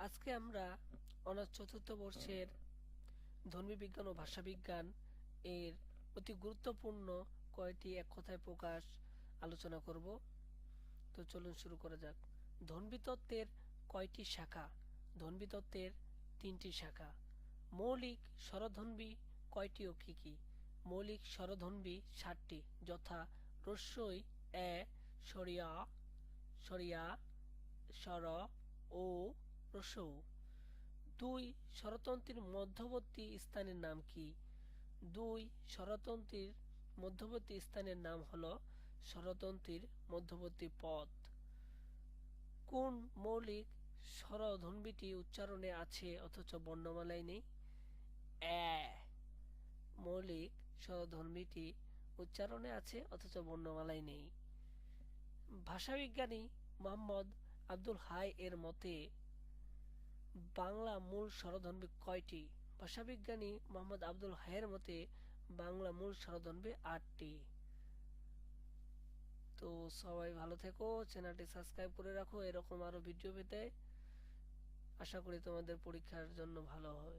আজকে আমরা অনার্স চতুর্থ বর্ষের ধ্বনি বিজ্ঞান ও ভাষাবিজ্ঞান এর অতি গুরুত্বপূর্ণ কয়টি এক কথায় প্রকাশ আলোচনা করব। তো চলুন শুরু করা যাক। ধ্বনিতত্ত্বের কয়টি শাখা? ধ্বনিতত্ত্বের 3টি শাখা। মৌলিক স্বরধ্বনি কয়টি ও কি কি? মৌলিক স্বরধ্বনি 7টি, যথা রস্বই, এ, সরিয়া, সরিয়া, স্বর ও রস্যৌ। 2 স্বরতন্ত্রের মধ্যবর্তী স্থানের নাম কি? 2 স্বরতন্ত্রের মধ্যবর্তী স্থানের নাম হলো স্বরতন্ত্রের মধ্যবর্তী পদ। কোন মৌলিক স্বরধ্বনিটি উচ্চারণে আছে অথচ বর্ণমালায় নেই? এ। মৌলিক স্বরধ্বনিটি উচ্চারণে আছে অথচ বর্ণমালায় নেই। ভাষাবিজ্ঞানী মোহাম্মদ আব্দুল হাই এর মতে বাংলা মূল স্বরধ্বনি কয়টি? ভাষাবিজ্ঞানী মোহাম্মদ আব্দুল হাইয়ের মতে বাংলা মূল স্বরধ্বনি 8টি। তো সবাই ভালো থেকো, চ্যানেলটি সাবস্ক্রাইব করে রাখো এরকম আরো ভিডিও পেতে। আশা করি তোমাদের পরীক্ষার জন্য ভালো হবে।